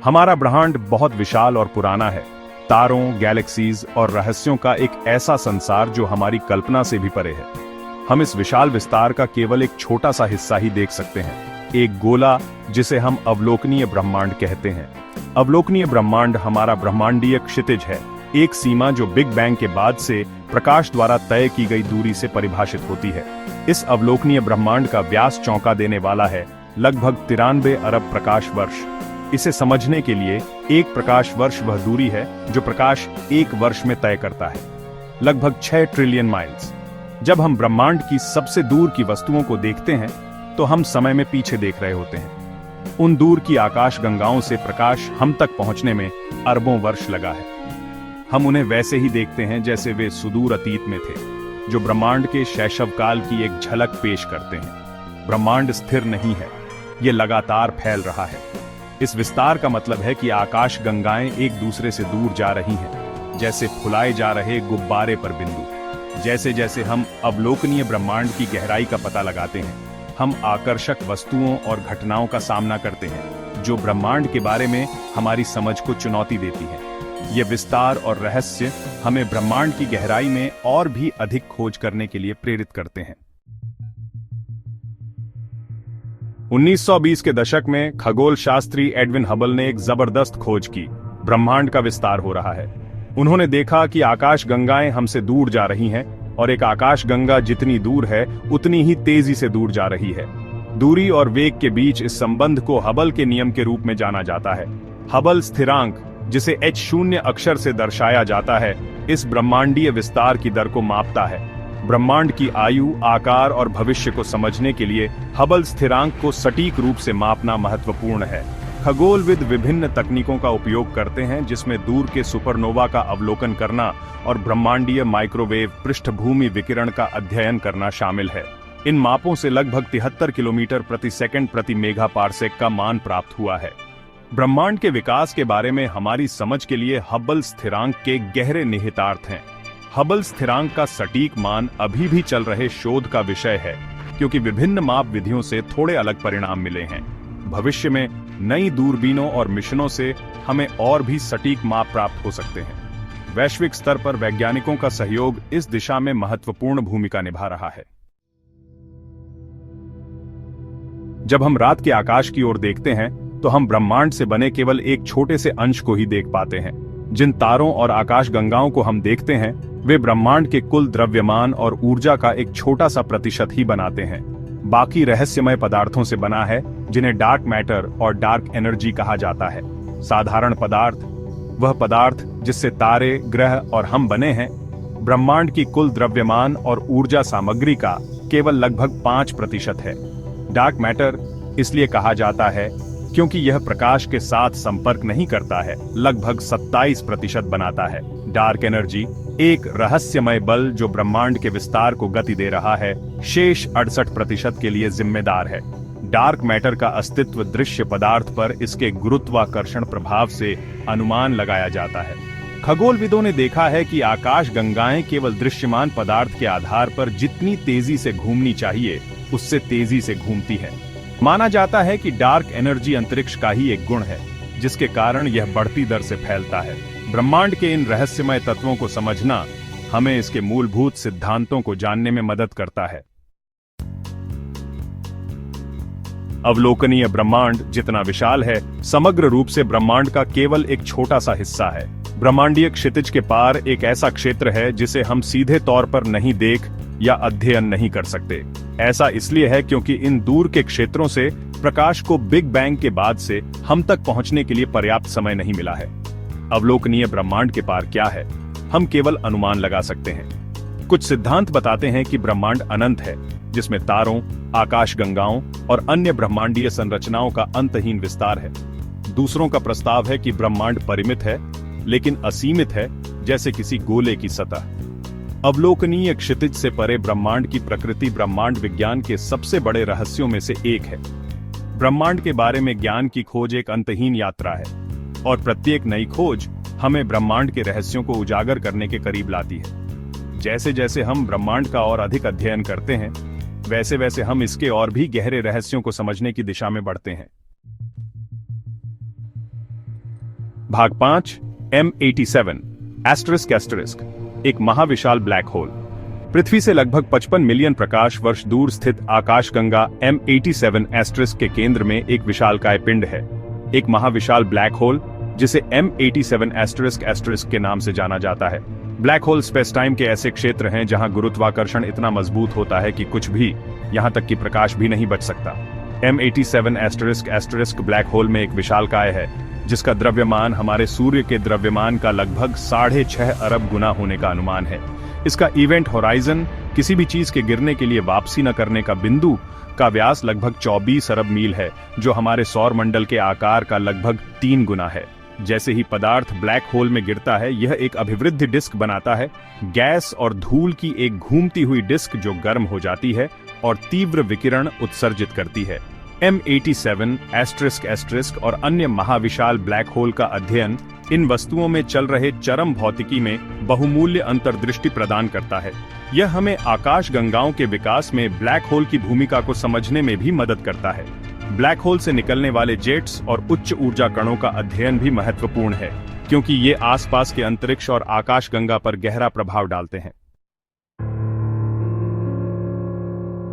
हमारा ब्रह्मांड बहुत विशाल और पुराना है। तारों, गैलेक्सीज और रहस्यों का एक ऐसा संसार जो हमारी कल्पना से भी परे है। हम इस विशाल विस्तार का केवल एक छोटा सा हिस्सा ही देख सकते हैं, एक गोला जिसे हम अवलोकनीय ब्रह्मांड कहते हैं। अवलोकनीय ब्रह्मांड हमारा ब्रह्मांडीय क्षितिज है, एक सीमा जो बिग बैंग के बाद से प्रकाश द्वारा तय की गई दूरी से परिभाषित होती है। इस अवलोकनीय ब्रह्मांड का व्यास चौंका देने वाला है, लगभग 93 अरब प्रकाश वर्ष। इसे समझने के लिए एक प्रकाश वर्ष वह दूरी है जो प्रकाश एक वर्ष में तय करता है, लगभग 6 ट्रिलियन माइल्स। जब हम ब्रह्मांड की सबसे दूर की वस्तुओं को देखते हैं तो हम समय में पीछे देख रहे होते हैं। उन दूर की आकाश गंगाओं से प्रकाश हम तक पहुंचने में अरबों वर्ष लगा है। हम उन्हें वैसे ही देखते हैं जैसे वे सुदूर अतीत में थे, जो ब्रह्मांड के शैशवकाल की एक झलक पेश करते हैं। ब्रह्मांड स्थिर नहीं है, ये लगातार फैल रहा है। इस विस्तार का मतलब है कि आकाश गंगाएं एक दूसरे से दूर जा रही हैं, जैसे फुलाए जा रहे गुब्बारे पर बिंदु। जैसे जैसे हम अवलोकनीय ब्रह्मांड की गहराई का पता लगाते हैं, हम आकर्षक वस्तुओं और घटनाओं का सामना करते हैं जो ब्रह्मांड के बारे में हमारी समझ को चुनौती देती है। ये विस्तार और रहस्य हमें ब्रह्मांड की गहराई में और भी अधिक खोज करने के लिए प्रेरित करते हैं। 1920 के दशक में खगोल शास्त्री एडविन हबल ने एक जबरदस्त खोज की। ब्रह्मांड का विस्तार हो रहा है। उन्होंने देखा कि आकाश गंगाएं हमसे दूर जा रही हैं और एक आकाश गंगा जितनी दूर है उतनी ही तेजी से दूर जा रही है। दूरी और वेग के बीच इस संबंध को हबल के नियम के रूप में जाना जाता है। हबल स्थिरांक, जिसे h0 अक्षर से दर्शाया जाता है, इस ब्रह्मांडीय विस्तार की दर को मापता है। ब्रह्मांड की आयु, आकार और भविष्य को समझने के लिए हबल स्थिरांक को सटीक रूप से मापना महत्वपूर्ण है। खगोलविद विभिन्न तकनीकों का उपयोग करते हैं, जिसमें दूर के सुपरनोवा का अवलोकन करना और ब्रह्मांडीय माइक्रोवेव पृष्ठभूमि विकिरण का अध्ययन करना शामिल है। इन मापों से लगभग 73 किलोमीटर प्रति सेकंड प्रति मेगा पार्सेक का मान प्राप्त हुआ है। ब्रह्मांड के विकास के बारे में हमारी समझ के लिए हबल स्थिरांक के गहरे निहितार्थ हैं। हबल स्थिरांक का सटीक मान अभी भी चल रहे शोध का विषय है, क्योंकि विभिन्न माप विधियों से थोड़े अलग परिणाम मिले हैं। भविष्य में नई दूरबीनों और मिशनों से हमें और भी सटीक माप प्राप्त हो सकते हैं। वैश्विक स्तर पर वैज्ञानिकों का सहयोग इस दिशा में महत्वपूर्ण भूमिका निभा रहा है। जब हम रात के आकाश की ओर देखते हैं तो हम ब्रह्मांड से बने केवल एक छोटे से अंश को ही देख पाते हैं। जिन तारों और आकाश गंगाओं को हम देखते हैं वे ब्रह्मांड के कुल द्रव्यमान और ऊर्जा का एक छोटा सा प्रतिशत ही बनाते हैं। बाकी रहस्यमय पदार्थों से बना है, जिन्हें डार्क मैटर और डार्क एनर्जी कहा जाता है। साधारण पदार्थ, वह पदार्थ जिससे तारे, ग्रह और हम बने हैं, ब्रह्मांड की कुल द्रव्यमान और ऊर्जा सामग्री का केवल लगभग 5% है। डार्क मैटर इसलिए कहा जाता है क्योंकि यह प्रकाश के साथ संपर्क नहीं करता है, लगभग 27% बनाता है। डार्क एनर्जी एक रहस्यमय बल जो ब्रह्मांड के विस्तार को गति दे रहा है, शेष 68% के लिए जिम्मेदार है। डार्क मैटर का अस्तित्व दृश्य पदार्थ पर इसके गुरुत्वाकर्षण प्रभाव से अनुमान लगाया जाता है। खगोलविदों ने देखा है कि आकाश गंगाएं केवल दृश्यमान पदार्थ के आधार पर जितनी तेजी से घूमनी चाहिए उससे तेजी से घूमती है। माना जाता है कि डार्क एनर्जी अंतरिक्ष का ही एक गुण है, जिसके कारण यह बढ़ती दर से फैलता है। ब्रह्मांड के इन रहस्यमय तत्वों को समझना हमें इसके मूलभूत सिद्धांतों को जानने में मदद करता है। अवलोकनीय ब्रह्मांड जितना विशाल है, समग्र रूप से ब्रह्मांड का केवल एक छोटा सा हिस्सा है। ब्रह्मांडीय क्षितिज के पार एक ऐसा क्षेत्र है जिसे हम सीधे तौर पर नहीं देख या अध्ययन नहीं कर सकते। ऐसा इसलिए है क्योंकि इन दूर के क्षेत्रों से प्रकाश को बिग बैंग के बाद से हम तक पहुंचने के लिए पर्याप्त समय नहीं मिला है। अवलोकनीय ब्रह्मांड के पार क्या है, हम केवल अनुमान लगा सकते हैं। कुछ सिद्धांत बताते हैं कि ब्रह्मांड अनंत है, जिसमें तारों, आकाश गंगाओं और अन्य ब्रह्मांडीय संरचनाओं का अंतहीन विस्तार है। दूसरों का प्रस्ताव है कि ब्रह्मांड परिमित है लेकिन असीमित है, जैसे किसी गोले की सतह। अवलोकनीय क्षितिज से परे ब्रह्मांड की प्रकृति ब्रह्मांड विज्ञान के सबसे बड़े रहस्यों में से एक है। ब्रह्मांड के बारे में ज्ञान की खोज एक अंतहीन यात्रा है और प्रत्येक नई खोज हमें ब्रह्मांड के रहस्यों को उजागर करने के करीब लाती है। जैसे जैसे हम ब्रह्मांड का और अधिक अध्ययन करते हैं, वैसे वैसे हम इसके और भी गहरे रहस्यों को समझने की दिशा में बढ़ते हैं। भाग 5 M87 एस्टरिस्क एस्टरिस्क एक महाविशाल ब्लैक होल। पृथ्वी से लगभग 55 मिलियन प्रकाश वर्ष दूर स्थित आकाशगंगा M87 एस्टरिस्क के केंद्र में एक विशालकाय पिंड है, एक महाविशाल ब्लैक होल जिसे M87 एस्टरिस्क एस्टरिस्क के नाम से जाना जाता है। ब्लैक होल स्पेस टाइम के ऐसे क्षेत्र हैं जहां गुरुत्वाकर्षण इतना मजबूत होता है कि कुछ भी, यहां तक कि प्रकाश भी नहीं बच सकता। M87 asterisk asterisk black hole में एक विशालकाय है जिसका द्रव्यमान हमारे सूर्य के द्रव्यमान का लगभग 6.5 अरब गुना होने का अनुमान है। इसका इवेंट होराइजन, किसी भी चीज के गिरने के लिए वापसी न करने का बिंदु, का व्यास लगभग 24 अरब मील है, जो हमारे सौर मंडल के आकार का लगभग 3 गुना है। जैसे ही पदार्थ ब्लैक होल में गिरता है, यह एक अभिवृद्ध डिस्क बनाता है, गैस और धूल की एक घूमती हुई डिस्क जो गर्म हो जाती है और तीव्र विकिरण उत्सर्जित करती है। M87 एस्टरिस्क एस्टरिस्क और अन्य महाविशाल ब्लैक होल का अध्ययन इन वस्तुओं में चल रहे चरम भौतिकी में बहुमूल्य अंतर्दृष्टि प्रदान करता है। यह हमें आकाशगंगाओं के विकास में ब्लैक होल की भूमिका को समझने में भी मदद करता है। ब्लैक होल से निकलने वाले जेट्स और उच्च ऊर्जा कणों का अध्ययन भी महत्वपूर्ण है, क्योंकि ये आसपास के अंतरिक्ष और आकाशगंगा पर गहरा प्रभाव डालते हैं।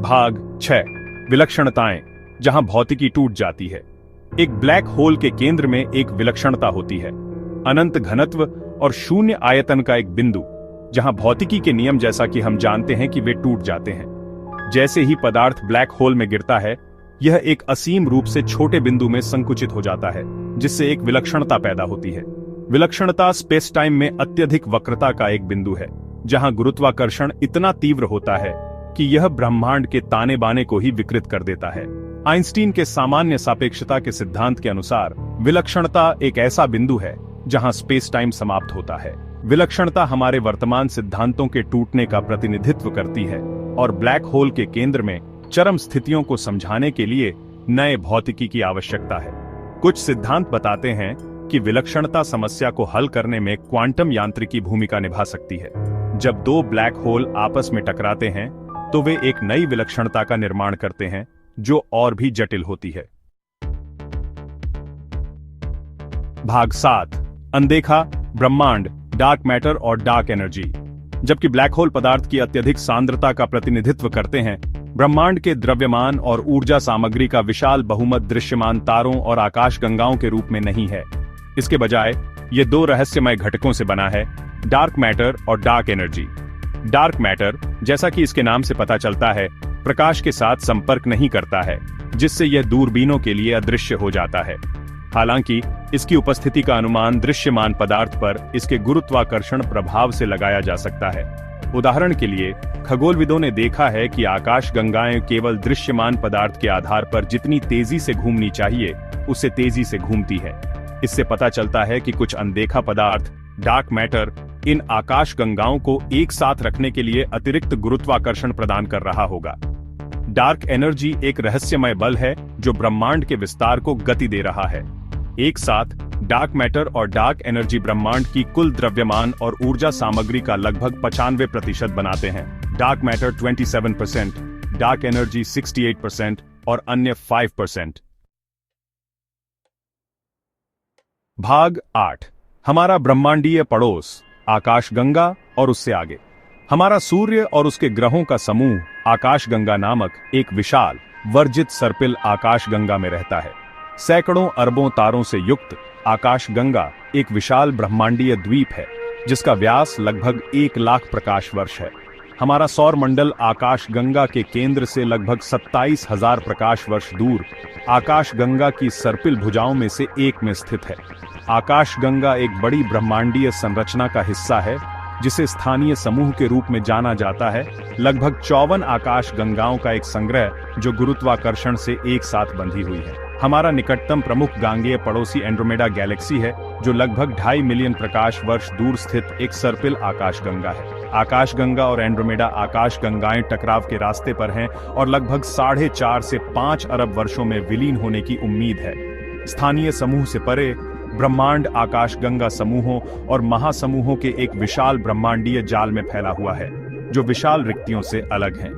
भाग 6 विलक्षणताएं, जहां भौतिकी टूट जाती है। एक ब्लैक होल के केंद्र में एक विलक्षणता होती है, अनंत घनत्व और शून्य आयतन का एक बिंदु, जहां भौतिकी के नियम जैसा कि हम जानते हैं कि वे टूट जाते हैं। जैसे ही पदार्थ ब्लैक होल में गिरता है, यह एक असीम रूप से छोटे बिंदु में संकुचित हो जाता है, जिससे एक विलक्षणता पैदा होती है। विलक्षणता स्पेस टाइम में अत्यधिक वक्रता का एक बिंदु है, जहां गुरुत्वाकर्षण इतना तीव्र होता है कि यह ब्रह्मांड के ताने बाने को ही विकृत कर देता है। आइंस्टीन के सामान्य सापेक्षता के सिद्धांत के अनुसार विलक्षणता एक ऐसा बिंदु है जहां स्पेस टाइम समाप्त होता है। विलक्षणता हमारे वर्तमान सिद्धांतों के टूटने का प्रतिनिधित्व करती है और ब्लैक होल के केंद्र में चरम स्थितियों को समझाने के लिए नए भौतिकी की आवश्यकता है। कुछ सिद्धांत बताते हैं कि विलक्षणता समस्या को हल करने में क्वांटम यांत्रिकी भूमिका निभा सकती है। जब दो ब्लैक होल आपस में टकराते हैं तो वे एक नई विलक्षणता का निर्माण करते हैं जो और भी जटिल होती है। भाग 7 अनदेखा, ब्रह्मांड, डार्क मैटर और डार्क एनर्जी। जबकि ब्लैक होल पदार्थ की अत्यधिक सांद्रता का प्रतिनिधित्व करते हैं, ब्रह्मांड के द्रव्यमान और ऊर्जा सामग्री का विशाल बहुमत दृश्यमान तारों और आकाशगंगाओं के रूप में नहीं है। इसके बजाय ये दो रहस्यमय घटकों से बना है, डार्क मैटर और डार्क एनर्जी। डार्क मैटर, जैसा कि इसके नाम से पता चलता है, प्रकाश के साथ संपर्क नहीं करता है, जिससे यह दूरबीनों के लिए अदृश्य हो जाता है। हालांकि इसकी उपस्थिति का अनुमान दृश्यमान पदार्थ पर इसके गुरुत्वाकर्षण प्रभाव से लगाया जा सकता है। उदाहरण के लिए, खगोलविदों ने देखा है कि आकाशगंगाएं केवल दृश्यमान पदार्थ के आधार पर जितनी तेजी से घूमनी चाहिए, उससे तेजी से घूमती है। इससे पता चलता है कि कुछ अनदेखा पदार्थ, डार्क मैटर, इन आकाशगंगाओं को एक साथ रखने के लिए अतिरिक्त गुरुत्वाकर्षण प्रदान कर रहा होगा। डार्क एनर्जी एक रहस्यमय बल है जो ब्रह्मांड के विस्तार को गति दे रहा है। एक साथ डार्क मैटर और डार्क एनर्जी ब्रह्मांड की कुल द्रव्यमान और ऊर्जा सामग्री का लगभग 95% बनाते हैं। डार्क मैटर 27%, डार्क एनर्जी 68% और अन्य 5%। भाग 8 हमारा ब्रह्मांडीय पड़ोस, आकाशगंगा और उससे आगे। हमारा सूर्य और उसके ग्रहों का समूह आकाशगंगा नामक एक विशाल वर्जित सर्पिल आकाशगंगा में रहता है। सैकड़ों अरबों तारों से युक्त आकाशगंगा एक विशाल ब्रह्मांडीय द्वीप है, जिसका व्यास लगभग 1 लाख प्रकाश वर्ष है। हमारा सौर मंडल आकाशगंगा के केंद्र से लगभग 27,000 प्रकाश वर्ष दूर आकाशगंगा की सर्पिल भुजाओं में से एक में स्थित है। आकाशगंगा एक बड़ी ब्रह्मांडीय संरचना का हिस्सा है, जिसे स्थानीय समूह के रूप में जाना जाता है। लगभग 54 आकाशगंगाओं का एक संग्रह जो गुरुत्वाकर्षण से एक साथ बंधी हुई है। हमारा निकटतम प्रमुख गांगेय पड़ोसी एंड्रोमेडा गैलेक्सी है, जो लगभग 2.5 मिलियन प्रकाश वर्ष दूर स्थित एक सर्पिल आकाशगंगा है। आकाशगंगा और एंड्रोमेडा आकाशगंगाएं टकराव के रास्ते पर हैं और लगभग 4.5 से 5 अरब वर्षों में विलीन होने की उम्मीद है। स्थानीय समूह से परे ब्रह्मांड आकाशगंगा समूहों और महासमूहों के एक विशाल ब्रह्मांडीय जाल में फैला हुआ है, जो विशाल रिक्तियों से अलग हैं।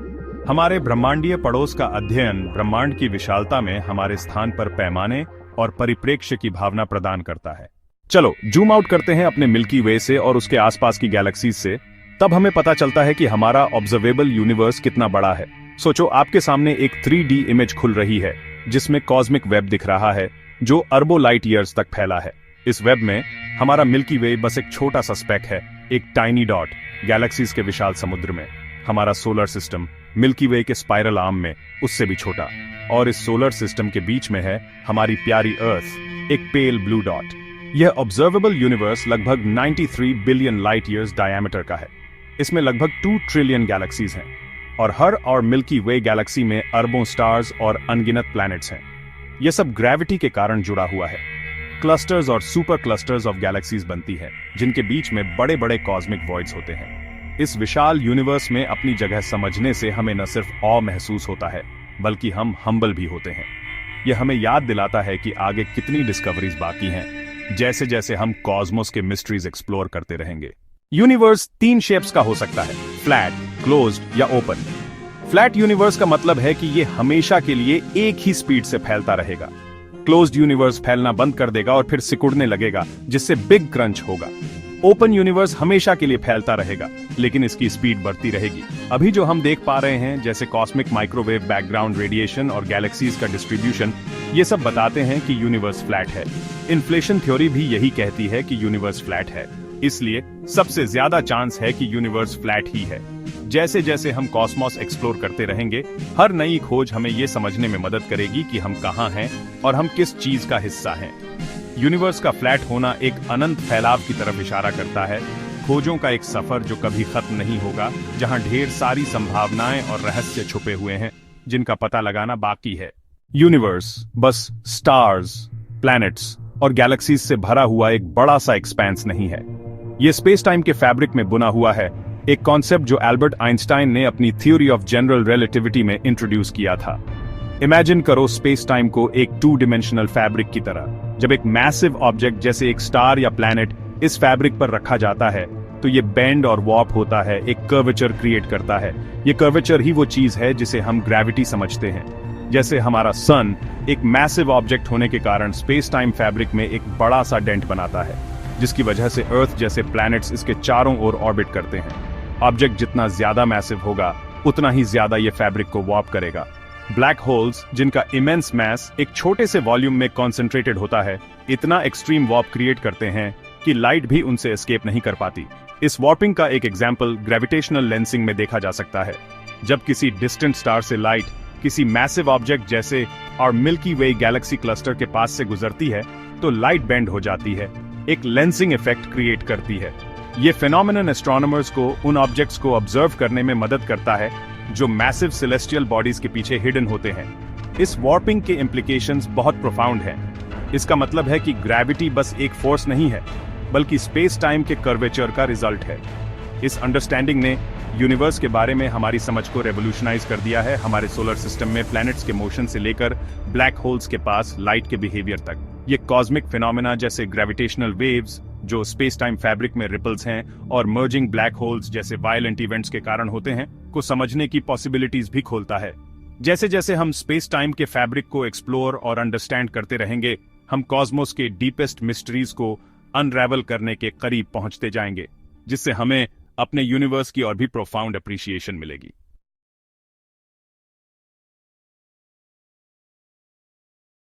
हमारे ब्रह्मांडीय पड़ोस का अध्ययन ब्रह्मांड की विशालता में हमारे स्थान पर पैमाने और परिप्रेक्ष्य की भावना प्रदान करता है। चलो जूम आउट करते हैं अपने मिल्की वे से और उसके आसपास की गैलेक्सीज से। तब हमें पता चलता है कि हमारा ऑब्जर्वेबल यूनिवर्स कितना बड़ा है। सोचो, आपके सामने एक 3D इमेज खुल रही है जिसमें कॉस्मिक वेब दिख रहा है जो अरबों लाइट ईयर्स तक फैला है। इस वेब में हमारा मिल्की वे बस एक छोटा सा स्पेक है, एक टाइनी डॉट गैलेक्सीज के विशाल समुद्र में। हमारा सोलर सिस्टम मिल्की वे के स्पाइरल आर्म में उससे भी छोटा, और इस सोलर सिस्टम के बीच में है हमारी प्यारी अर्थ, एक पेल ब्लू डॉट। यह ऑब्जर्वेबल यूनिवर्स लगभग 93 बिलियन लाइट ईयर्स डायमीटर का है। इसमें लगभग 2 ट्रिलियन गैलेक्सीज हैं और हर और मिल्की वे गैलेक्सी में अरबों स्टार्स और अनगिनत प्लैनेट्स हैं। यह सब ग्रेविटी के कारण जुड़ा हुआ है। क्लस्टर्स और सुपर क्लस्टर्स ऑफ गैलेक्सीज बनती है जिनके बीच में बड़े बड़े कॉस्मिक वॉइड्स होते हैं। इस विशाल यूनिवर्स में अपनी जगह समझने से हमें न सिर्फ ऑ महसूस होता है बल्कि हम हम्बल भी होते हैं। यह हमें याद दिलाता है कि आगे कितनी डिस्कवरीज बाकी हैं, जैसे जैसे हम कॉस्मोस के मिस्ट्रीज एक्सप्लोर करते रहेंगे। यूनिवर्स 3 शेप्स का हो सकता है, फ्लैट, क्लोज्ड या ओपन। फ्लैट यूनिवर्स का मतलब है कि यह हमेशा के लिए एक ही स्पीड से फैलता रहेगा। क्लोज्ड यूनिवर्स फैलना बंद कर देगा और फिर सिकुड़ने लगेगा, जिससे बिग क्रंच होगा। ओपन यूनिवर्स हमेशा के लिए फैलता रहेगा लेकिन इसकी स्पीड बढ़ती रहेगी। अभी जो हम देख पा रहे हैं, जैसे कॉस्मिक माइक्रोवेव बैकग्राउंड रेडिएशन और गैलेक्सीज का डिस्ट्रीब्यूशन, ये सब बताते हैं कि यूनिवर्स फ्लैट है। इन्फ्लेशन थ्योरी भी यही कहती है कि यूनिवर्स फ्लैट है, इसलिए सबसे ज्यादा चांस है कि यूनिवर्स फ्लैट ही है। जैसे जैसे हम कॉस्मोस एक्सप्लोर करते रहेंगे, हर नई खोज हमें यह समझने में मदद करेगी कि हम कहां हैं और हम किस चीज का हिस्सा हैं। यूनिवर्स का फ्लैट होना एक अनंत फैलाव की तरफ इशारा करता है, खोजों का एक सफर जो कभी खत्म नहीं होगा, जहां ढेर सारी संभावनाएं और रहस्य छुपे हुए हैं जिनका पता लगाना बाकी है। यूनिवर्स बस स्टार्स, प्लैनेट्स और गैलेक्सीज से भरा हुआ एक बड़ा सा एक्सपेंस नहीं है। यह स्पेस टाइम के फैब्रिक में बुना हुआ है, एक कॉन्सेप्ट जो एल्बर्ट आइंस्टाइन ने अपनी थ्योरी ऑफ जनरल रिलेटिविटी में इंट्रोड्यूस किया था। इमेजिन करो स्पेस टाइम को एक 2 डायमेंशनल फैब्रिक की तरह। जब एक मैसिव ऑब्जेक्ट जैसे एक स्टार या प्लैनेट इस फैब्रिक पर रखा जाता है तो ये बेंड और वॉर्प होता है, एक कर्वेचर क्रिएट करता है। ये कर्वेचर ही वो चीज है जिसे हम ग्रेविटी समझते हैं। जैसे हमारा सन एक मैसिव ऑब्जेक्ट होने के कारण स्पेस टाइम फैब्रिक में एक बड़ा सा डेंट बनाता है, जिसकी वजह से अर्थ जैसे प्लैनेट्स इसके चारों ओर ऑर्बिट करते हैं। ऑब्जेक्ट जितना ज्यादा मैसिव होगा उतना ही ज्यादा ये फैब्रिक को वॉर्प करेगा। ब्लैक होल्स, जिनका इमेंस मैस एक छोटे से वॉल्यूम में कॉन्सेंट्रेटेड होता है, इतना एक्सट्रीम वॉर्प क्रिएट करते हैं कि लाइट भी उनसे एस्केप नहीं कर पाती। इस वॉर्पिंग का एक एग्जाम्पल ग्रेविटेशनल लेंसिंग में देखा जा सकता है। जब किसी डिस्टेंट स्टार से लाइट किसी मैसिव ऑब्जेक्ट जैसे और मिल्की वे गैलेक्सी क्लस्टर के पास से गुजरती है तो लाइट बेंड हो जाती है, एक लेंसिंग इफेक्ट क्रिएट करती है। ये फिनोमेनन एस्ट्रोनॉमर्स को उन ऑब्जेक्ट्स को ऑब्जर्व करने में मदद करता है जो मैसिव सेलेस्टियल बॉडीज के पीछे हिडन होते हैं। इस वॉर्पिंग के इम्प्लीकेशंस बहुत प्रोफाउंड हैं। इसका मतलब है कि ग्रेविटी बस एक फोर्स नहीं है बल्कि स्पेस टाइम के कर्वेचर का रिजल्ट है। इस अंडरस्टैंडिंग ने यूनिवर्स के बारे में हमारी समझ को रेवोल्यूशनाइज कर दिया है, हमारे सोलर सिस्टम में प्लैनेट्स के मोशन से लेकर ब्लैक होल्स के पास लाइट के बिहेवियर तक। ये कॉस्मिक फिनोमेना जैसे ग्रेविटेशनल वेव्स जो स्पेस टाइम फैब्रिक में रिपल्स हैं और मर्जिंग ब्लैक होल्स जैसे वायलेंट इवेंट्स के कारण होते हैं को समझने की पॉसिबिलिटीज भी खोलता है। जैसे जैसे हम स्पेस टाइम के फैब्रिक को एक्सप्लोर और अंडरस्टैंड करते रहेंगे, हम कॉस्मोस के डीपेस्ट मिस्ट्रीज को अनरेवल करने के करीब पहुंचते जाएंगे, जिससे हमें अपने यूनिवर्स की और भी प्रोफाउंड अप्रिशिएशन मिलेगी।